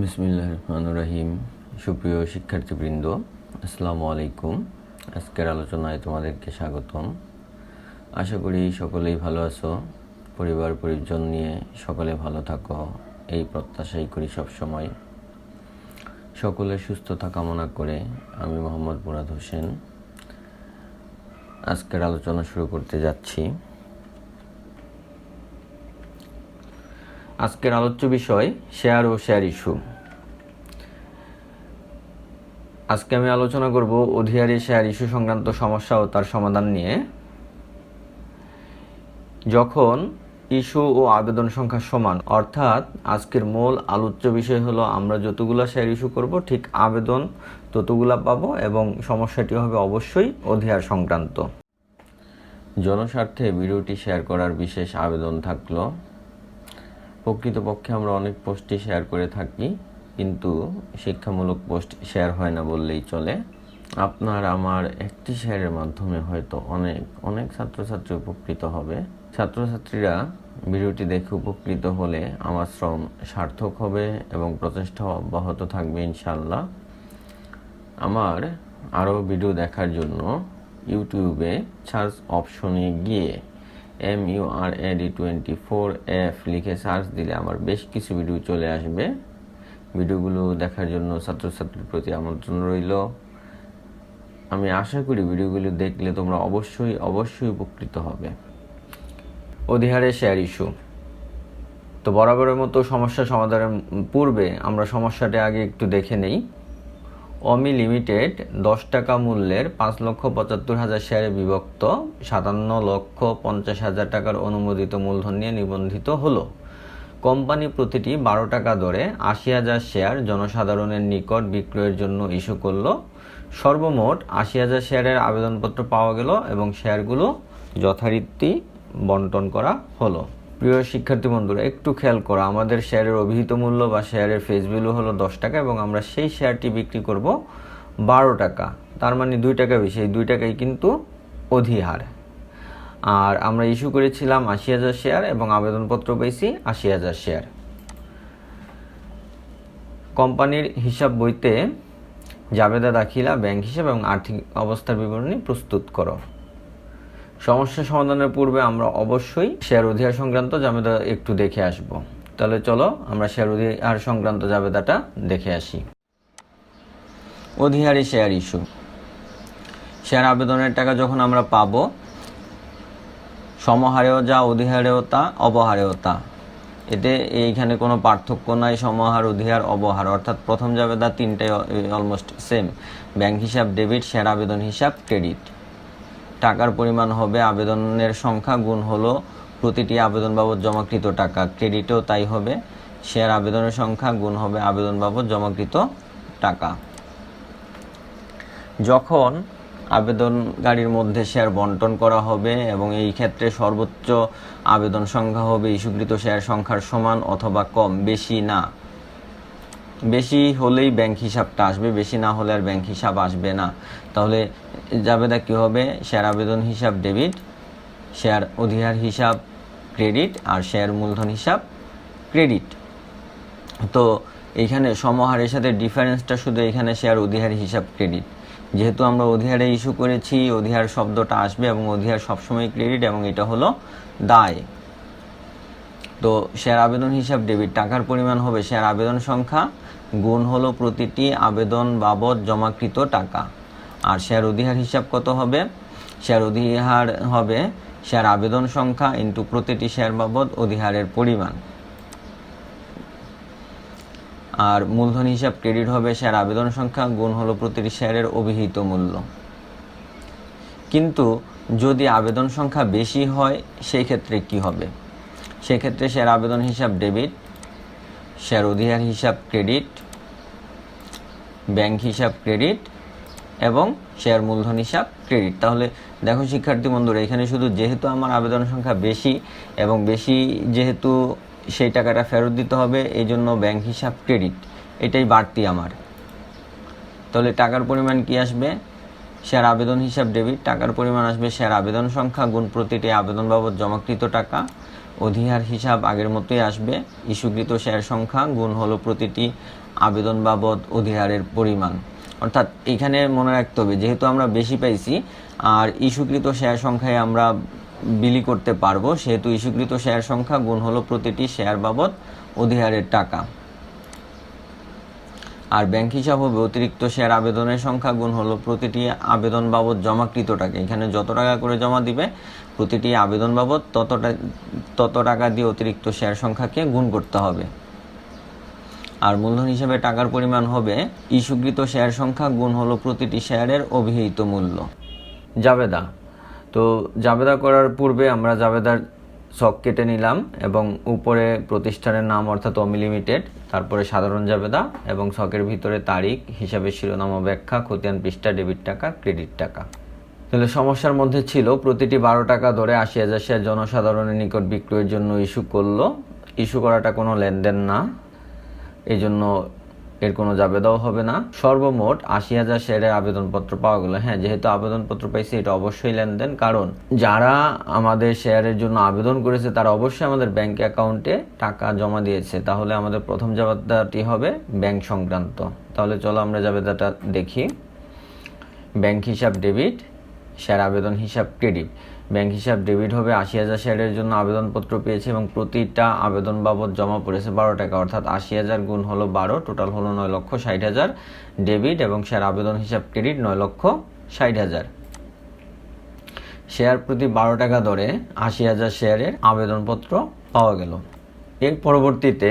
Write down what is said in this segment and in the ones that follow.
বিসমিল্লাহির রহমানির রহিম। সুপ্রিয় শিক্ষার্থীবৃন্দ, আসসালামু আলাইকুম। আজকের আলোচনায় তোমাদেরকে স্বাগতম। আশা করি সকলেই ভালো আছো, পরিবার পরিজন নিয়ে সকলে ভালো থাকো, এই প্রত্যাশাই করি সবসময়। সকলের সুস্থতা কামনা করে আমি মোহাম্মদ মুরাদ হোসেন আজকের আলোচনা শুরু করতে যাচ্ছি। আজকের আলোচ্য বিষয় শেয়ার ও শেয়ার ইস্যু। আজকে আমি আলোচনা করব অধিহারে শেয়ার ইস্যু সংক্রান্ত সমস্যা ও তার সমাধান নিয়ে। যখন ইস্যু ও আবেদন সংখ্যা সমান, অর্থাৎ আজকের মূল আলোচ্য বিষয় হলো আমরা যতগুলা শেয়ার ইস্যু করব ঠিক আবেদন ততগুলা পাবো, এবং সমস্যাটি হবে অবশ্যই অধিহার সংক্রান্ত। জনস্বার্থে ভিডিওটি শেয়ার করার বিশেষ আবেদন থাকলো। প্রকৃতপক্ষে আমরা অনেক পোস্টই শেয়ার করে থাকি, কিন্তু শিক্ষামূলক পোস্ট শেয়ার হয় না বললেই চলে। আপনার আমার একটি শেয়ারের মাধ্যমে হয়তো অনেক ছাত্রছাত্রী উপকৃত হবে। ছাত্রছাত্রীরা ভিডিওটি দেখে উপকৃত হলে আমার শ্রম সার্থক হবে এবং প্রচেষ্টা অব্যাহত থাকবে ইনশাআল্লাহ। আমার আরও ভিডিও দেখার জন্য ইউটিউবে সার্চ অপশনে গিয়ে MURAD24F লিখে সার্চ দিলে আমার বেশ কিছু ভিডিও চলে আসবে। ভিডিওগুলো দেখার জন্য ছাত্রছাত্রীর প্রতি আমন্ত্রণ রইল। আমি আশা করি ভিডিওগুলো দেখলে তোমরা অবশ্যই উপকৃত হবে। অধিহারে শেয়ার ইস্যু। তো বরাবরের মতো সমস্যা সমাধানের পূর্বে আমরা সমস্যাটা আগে একটু দেখে নেই। অমি লিমিটেড 10 টাকা মূল্যের 5,75,000 শেয়ারে বিভক্ত 57,50,000 টাকার অনুমোদিত মূলধন নিয়ে নিবন্ধিত হলো। কোম্পানি প্রতিটি 12 টাকা দরে 80,000 শেয়ার জনসাধারণের নিকট বিক্রয়ের জন্য ইস্যু করলো। সর্বমোট 80,000 শেয়ারের আবেদনপত্র পাওয়া গেল এবং শেয়ারগুলো যথারীতি বন্টন করা হলো। প্রিয় শিক্ষার্থী বন্ধুরা, একটু খেয়াল করো, আমাদের শেয়ারের অভিহিত মূল্য বা শেয়ারের ফেস ভ্যালু হলো 10 টাকা এবং আমরা সেই শেয়ারটি বিক্রি করব 12 টাকা। তার মানে 2 টাকা বেশি, এই 2 টাকাই কিন্তু অধিহার। আর আমরা ইস্যু করেছিলাম 80,000 শেয়ার এবং আবেদনপত্র পেয়েছি 80,000 শেয়ার। কোম্পানির হিসাব বইতে জাবেদা দাখিলা, ব্যাংক হিসাব এবং আর্থিক অবস্থার বিবরণী প্রস্তুত করো। সমস্যা সমাধানের পূর্বে আমরা অবশ্যই শেয়ার অধিহার সংক্রান্ত জাবেদা একটু দেখে আসব। তাহলে চলো আমরা শেয়ার অধিহার সংক্রান্ত জাবেদাটা দেখে আসি। অধিহারে শেয়ার ইস্যু। শেয়ার আবেদনের টাকা যখন আমরা পাবো, সমহারেও যা অধিহারেও তা অবহারেও তা, এতে এইখানে কোনো পার্থক্য নাই। সমহার, অধিহার, অবহার, অর্থাৎ প্রথম জাবেদা তিনটাই অলমোস্ট সেম। ব্যাংক হিসাব ডেবিট, শেয়ার আবেদন হিসাব ক্রেডিট। টাকার পরিমাণ হবে আবেদনের সংখ্যা গুণ হলো প্রতিটি আবেদন বাবদ জমাকৃত টাকা। ক্রেডিটেও তাই হবে, শেয়ার আবেদনের সংখ্যা গুণ হবে আবেদন বাবদ জমাকৃত টাকা। যখন আবেদনকারীর মধ্যে শেয়ার বন্টন করা হবে এবং এই ক্ষেত্রে সর্বোচ্চ আবেদন সংখ্যা হবে ইস্যুকৃত শেয়ার সংখ্যার সমান অথবা কম, বেশি না। বেশি হলেই ব্যাংক হিসাবটা আসবে, বেশি না হলে আর ব্যাংক হিসাব আসবে না। তাহলে জাবেদা কী হবে? শেয়ার আবেদন হিসাব ডেবিট, শেয়ার অধিহার হিসাব ক্রেডিট আর শেয়ার মূলধন হিসাব ক্রেডিট। তো এইখানে সমহারের সাথে ডিফারেন্সটা শুধু এখানে শেয়ার অধিহার হিসাব ক্রেডিট। যেহেতু আমরা অধিহারে ইস্যু করেছি, অধিহার শব্দটা আসবে এবং অধিহার সবসময় ক্রেডিট এবং এটা হলো দায়। তো শেয়ার আবেদন হিসাব ডেবিট, টাকার পরিমাণ হবে শেয়ার আবেদন সংখ্যা গুণ হলো প্রতিটি আবেদন বাবদ জমাকৃত টাকা। আর শেয়ার অধিহার হিসাব কত হবে? শেয়ার অধিহার হবে শেয়ার আবেদন সংখ্যা ইন্টু প্রতিটি শেয়ার বাবদ অধিহারের পরিমাণ। আর মূলধন হিসাব ক্রেডিট হবে শেয়ার আবেদন সংখ্যা গুণ হলো প্রতিটি শেয়ারের অভিহিত মূল্য। কিন্তু যদি আবেদন সংখ্যা বেশি হয় সেই ক্ষেত্রে কি হবে? সেক্ষেত্রে শেয়ার আবেদন হিসাব ডেবিট, শেয়ার অধিহার হিসাব ক্রেডিট, ব্যাংক হিসাব ক্রেডিট এবং শেয়ার মূলধন হিসাব ক্রেডিট। তাহলে দেখো শিক্ষার্থী বন্ধুরা, এখানে শুধু যেহেতু আমার আবেদন সংখ্যা বেশি এবং বেশি যেহেতু সেই টাকাটা ফেরত দিতে হবে, এই জন্য ব্যাংক হিসাব ক্রেডিট, এটাই বাড়তি আমার। তাহলে টাকার পরিমাণ কি আসবে? শেয়ার আবেদন হিসাব ডেবিট, টাকার পরিমাণ আসবে শেয়ার আবেদন সংখ্যা গুণ প্রতিটি আবেদন বাবদ জমাকৃত টাকা। অধিহার হিসাব আগের মতোই আসবে, ইস্যুকৃত শেয়ার সংখ্যা গুণ হলো প্রতিটি আবেদন বাবদ অধিহারের পরিমাণ। অর্থাৎ এখানে মনে রাখতে হবে, যেহেতু আমরা বেশি পাইছি আর ইস্যুকৃত শেয়ার সংখ্যায় আমরা বিলি করতে পারবো, সেহেতু ইস্যুকৃত শেয়ার সংখ্যা গুণ হলো প্রতিটি শেয়ার বাবদ অধিহারের টাকা। আর ব্যাংক হিসাব হবে অতিরিক্ত শেয়ার আবেদনের সংখ্যা গুণ হলো প্রতিটি আবেদন বাবদ জমাকৃত টাকা। এখানে যত টাকা করে জমা দিবে প্রতিটি আবেদন বাবদ তত টাকা দিয়ে অতিরিক্ত শেয়ার সংখ্যাকে গুণ করতে হবে। আর মূলধন হিসেবে টাকার পরিমাণ হবে ইস্যুকৃত শেয়ার সংখ্যা গুণ হলো প্রতিটি শেয়ারের অভিহিত মূল্য। জাবেদা। তো জাবেদা করার পূর্বে আমরা জাবেদার ছক কেটে নিলাম এবং উপরে প্রতিষ্ঠানের নাম অর্থাৎ অমি লিমিটেড, তারপরে সাধারণ জাবেদা এবং ছকের ভিতরে তারিখ, হিসাবের শিরোনাম ও ব্যাখ্যা, খতিয়ান পৃষ্ঠা, ডেবিট টাকা, ক্রেডিট টাকা। তাহলে সমস্যার মধ্যে ছিল প্রতিটি 12 টাকা ধরে 80,000 শেয়ার জনসাধারণের নিকট বিক্রয়ের জন্য ইস্যু করলো। ইস্যু করাটা কোনো লেনদেন না, এই জন্য এর কোনো জাবেদাও হবে না। সর্বমোট 80,000 শেয়ারের আবেদনপত্র পাওয়া গেল। হ্যাঁ, যেহেতু আবেদনপত্র পাইছি এটা অবশ্যই লেনদেন, কারণ যারা আমাদের শেয়ারের জন্য আবেদন করেছে তারা অবশ্যই আমাদের ব্যাংক অ্যাকাউন্টে টাকা জমা দিয়েছে। তাহলে আমাদের প্রথম জাবেদাটি হবে ব্যাংক সংক্রান্ত। তাহলে চলো আমরা জাবেদাটা দেখি। ব্যাংক হিসাব ডেবিট, শেয়ার আবেদন হিসাব ক্রেডিট। ব্যাংক হিসাব ডেবিট হবে 80,000 শেয়ারের জন্য আবেদনপত্র পেয়েছে এবং প্রতিটা আবেদন বাবদ জমা পড়েছে 12 টাকা, অর্থাৎ 80,000 গুণ হলো 12, টোটাল হলো 9,60,000 ডেবিট, এবং শেয়ার আবেদন হিসাব ক্রেডিট 9,60,000। শেয়ার প্রতি 12 টাকা দরে 80,000 শেয়ারের আবেদনপত্র পাওয়া গেল। এর পরবর্তীতে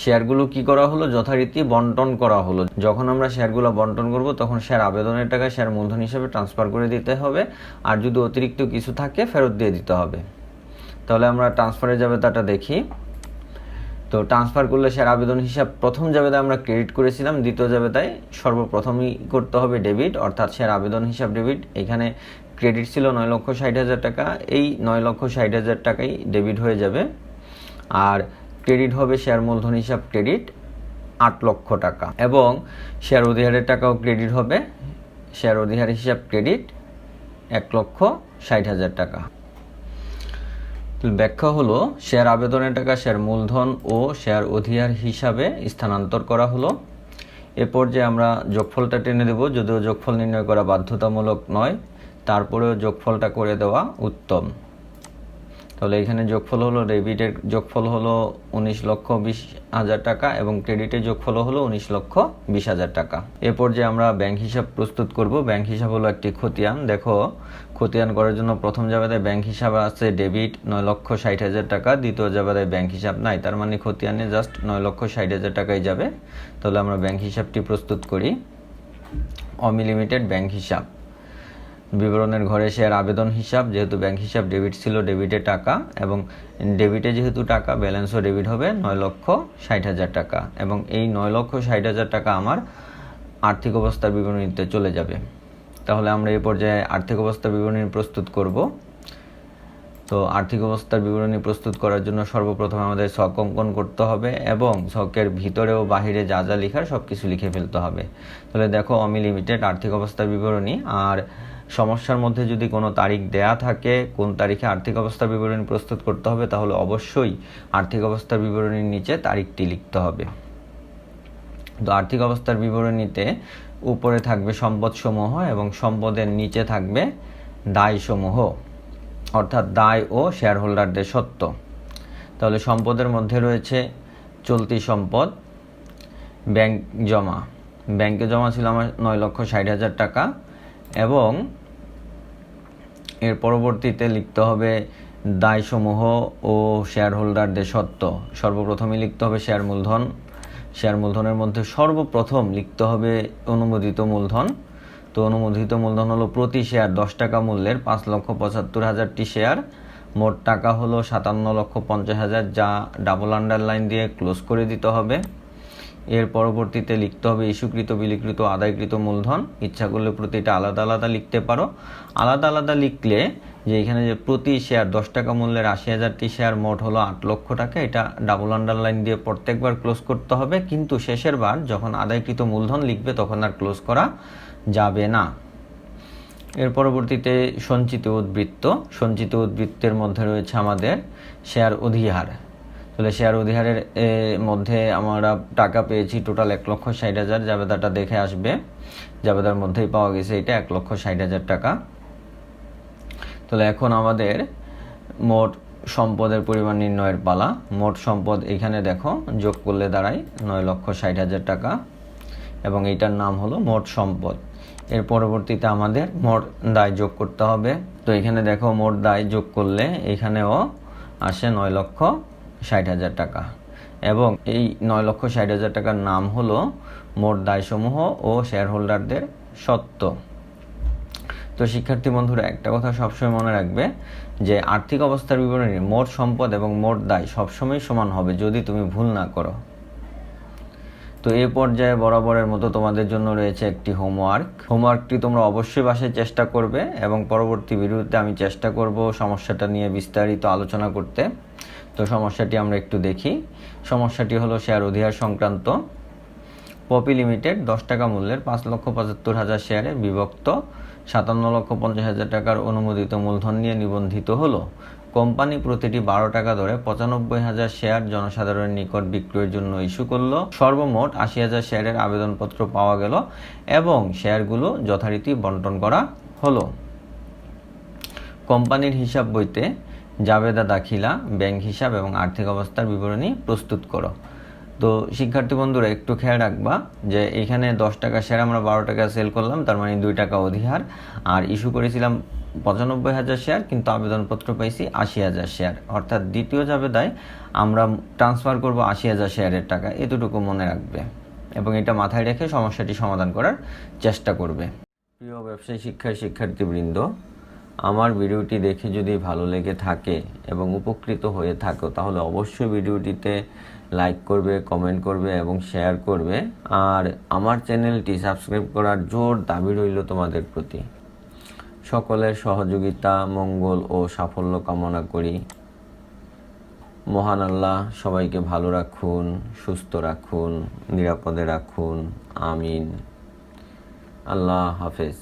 শেয়ারগুলো কি করা হলো, যথারীতি বন্টন করা হলো। যখন আমরা শেয়ারগুলো বন্টন করব তখন শেয়ার আবেদনের টাকা শেয়ার মূলধন হিসেবে ট্রান্সফার করে দিতে হবে, আর যদি অতিরিক্ত কিছু থাকে ফেরত দিয়ে দিতে হবে। তাহলে আমরা ট্রান্সফারের জাবেদাটা দেখি। তো ট্রান্সফার করলে শেয়ার আবেদন হিসাব প্রথম জাবেদায় আমরা ক্রেডিট করেছিলাম, দ্বিতীয় জাবেদায় সর্বপ্রথমই করতে হবে ডেবিট, অর্থাৎ শেয়ার আবেদন হিসাব ডেবিট। এখানে ক্রেডিট ছিল 9,60,000 টাকা, এই 9,60,000 টাকাই ডেবিট হয়ে যাবে। আর ক্রেডিট হবে শেয়ার মূলধন হিসাব ক্রেডিট 8 লক্ষ টাকা, এবং শেয়ার অধিহারের টাকাও ক্রেডিট হবে, শেয়ার অধিহার হিসাব ক্রেডিট 1,60,000 টাকা। ব্যাখ্যা হলো শেয়ার আবেদনের টাকা শেয়ার মূলধন ও শেয়ার অধিহার হিসাবে স্থানান্তর করা হলো। এ পর্যায়ে আমরা যোগফলটা টেনে দেব, যদিও যোগফল নির্ণয় করা বাধ্যতামূলক নয়, তারপরেও যোগফলটা করে দেওয়া উত্তম। তাহলে এখানে যোগফল হলো, ডেবিটের যোগফল হলো 19,20,000 টাকা এবং ক্রেডিটের যোগফল হলো 19,20,000 টাকা। এ পর্যায়ে আমরা ব্যাংক হিসাব প্রস্তুত করব। ব্যাংক হিসাব হলো একটি খতিয়ান। দেখো, খতিয়ান করার জন্য প্রথম জাবেদায় ব্যাংক হিসাব আছে ডেবিট 9,60,000 টাকা, দ্বিতীয় জাবেদায় ব্যাংক হিসাব নাই, তার মানে খতিয়ানে জাস্ট 9,60,000 টাকাই যাবে। তাহলে আমরা ব্যাংক হিসাবটি প্রস্তুত করি। অমি লিমিটেড ব্যাংক হিসাব। বিবরণের ঘরে শেয়ার আবেদন হিসাব, যেহেতু ব্যাংক হিসাব ডেবিট ছিল, ডেবিটে টাকা, এবং ডেবিটে যেহেতু টাকা ব্যালেন্সও ডেবিট হবে 9,60,000 টাকা, এবং এই 9,60,000 টাকা আমার আর্থিক অবস্থার বিবরণীতে চলে যাবে। তাহলে আমরা এই পর্যায়ে আর্থিক অবস্থার বিবরণী প্রস্তুত করব। তো আর্থিক অবস্থার বিবরণী প্রস্তুত করার জন্য সর্বপ্রথম আমাদের ছক অঙ্কন করতে হবে এবং ছকের ভিতরে ও বাহিরে যা যা লেখার সব কিছু লিখে ফেলতে হবে। তাহলে দেখো, অমি লিমিটেড আর্থিক অবস্থার বিবরণী। আর সমস্যার মধ্যে যদি কোনো তারিখ দেয়া থাকে, কোন তারিখে আর্থিক অবস্থার বিবরণী প্রস্তুত করতে হবে, তাহলে অবশ্যই আর্থিক অবস্থার বিবরণীর নিচে তারিখটি লিখতে হবে। তো আর্থিক অবস্থার বিবরণীতে উপরে থাকবে সম্পদসমূহ এবং সম্পদের নিচে থাকবে দায়সমূহ, অর্থাৎ দায় ও শেয়ার হোল্ডারদের সত্ত্ব। তাহলে সম্পদের মধ্যে রয়েছে চলতি সম্পদ, ব্যাংক জমা। ব্যাংকে জমা ছিল আমার 9,60,000 টাকা, এবং এর পরবর্তীতে লিখতে হবে দায়সমূহ ও শেয়ার হোল্ডারদের সত্ত্ব। সর্বপ্রথমে লিখতে হবে শেয়ার মূলধন। শেয়ার মূলধনের মধ্যে সর্বপ্রথম লিখতে হবে অনুমোদিত মূলধন। তো অনুমোদিত মূলধন হলো প্রতি শেয়ার 10 টাকা মূল্যের 5,75,000টি শেয়ার। মোট টাকা হলো 57,50,000, যা ডাবল আন্ডারলাইন দিয়ে ক্লোজ করে দিতে হবে। এর পরবর্তীতে লিখতে হবে ইস্যুকৃত, বিলিকৃত, আদায়কৃত মূলধন। ইচ্ছা করলে প্রতিটা আলাদা আলাদা লিখতে পারো। আলাদা আলাদা লিখলে যে এখানে যে প্রতি শেয়ার 10 টাকা মূল্যের 80,000টি শেয়ার, মোট হলো 8 লক্ষ টাকা, এটা ডাবল আন্ডারলাইন দিয়ে প্রত্যেকবার ক্লোজ করতে হবে, কিন্তু শেষের বার যখন আদায়কৃত মূলধন লিখবে তখন আর ক্লোজ করা যাবে না। এর পরবর্তীতে সঞ্চিত উদ্বৃত্ত। সঞ্চিত উদ্বৃত্তের মধ্যে রয়েছে আমাদের শেয়ার অধিহার। তাহলে শেয়ার অধিহারের মধ্যে আমরা টাকা পেয়েছি টোটাল 1,60,000। জাবেদাটা দেখে আসবে, জাবেদার মধ্যেই পাওয়া গেছে এটা 1,60,000 টাকা। তাহলে এখন আমাদের মোট সম্পদের পরিমাণ নির্ণয়ের পালা। মোট সম্পদ এখানে দেখো যোগ করলে দাঁড়ায় 9,60,000 টাকা এবং এইটার নাম হলো মোট সম্পদ। এর পরবর্তীতে আমাদের মোট দায় যোগ করতে হবে। তো এখানে দেখো মোট দায় যোগ করলে এখানেও আসে 9,60,000 টাকা এবং এই 9,60,000 টাকার নাম হলো মোট দায়সমূহ ও শেয়ার হোল্ডারদের সত্ত্ব। তো শিক্ষার্থী বন্ধুরা একটা কথা সবসময় মনে রাখবে যে আর্থিক অবস্থার বিবরণী মোট সম্পদ এবং মোট দায় সবসময় সমান হবে যদি তুমি ভুল না করো। তো এই পর্যায়ে বরাবরের মতো তোমাদের জন্য রয়েছে একটি হোমওয়ার্কটি তোমরা অবশ্যই বাসায় চেষ্টা করবে এবং পরবর্তী ভিডিওতে আমি চেষ্টা করব সমস্যাটা নিয়ে বিস্তারিত আলোচনা করতে। তো সমস্যাটি আমরা একটু দেখি। সমস্যাটি হলো শেয়ার অধিহার সংক্রান্ত। পপি লিমিটেড 10 টাকা মূল্যের 5,75,000 শেয়ারে বিভক্ত 57,50,000 টাকার অনুমোদিত মূলধন নিয়ে নিবন্ধিত হলো। কোম্পানি প্রতিটি 12 টাকা ধরে 95,000 শেয়ার জনসাধারণের নিকট বিক্রয়ের জন্য ইস্যু করলো। সর্বমোট 80,000 শেয়ারের আবেদনপত্র পাওয়া গেল এবং শেয়ারগুলো যথারীতি বন্টন করা হলো। কোম্পানির হিসাব বইতে জাবেদা দাখিলা, ব্যাংক হিসাব এবং আর্থিক অবস্থার বিবরণী প্রস্তুত করো। তো শিক্ষার্থী বন্ধুরা একটু খেয়াল রাখবা যে এখানে 10 টাকা শেয়ার আমরা 12 টাকা সেল করলাম, তার মানে 2 টাকা অধিহার, আর ইস্যু করেছিলাম 95,000 শেয়ার কিন্তু আবেদনপত্র পাইছি 80,000 শেয়ার, অর্থাৎ দ্বিতীয় জাবেদায় আমরা ট্রান্সফার করব 80,000 শেয়ারের টাকা। এতটুকু মনে রাখবে এবং এটা মাথায় রেখে সমস্যাটি সমাধান করার চেষ্টা করবে। প্রিয় ব্যবসায়ী শিক্ষার্থীবৃন্দ, আমার ভিডিওটি দেখে যদি ভালো লেগে থাকে এবং উপকৃত হয়ে থাকো তাহলে অবশ্যই ভিডিওটিতে লাইক করবে, কমেন্ট করবে এবং শেয়ার করবে। আর আমার চ্যানেলটি সাবস্ক্রাইব করার জোর দাবি রইল তোমাদের প্রতি। সকলের সহযোগিতা, মঙ্গল ও সাফল্য কামনা করি। মহান আল্লাহ সবাইকে ভালো রাখুন, সুস্থ রাখুন, নিরাপদে রাখুন। আমিন। আল্লাহ হাফেজ।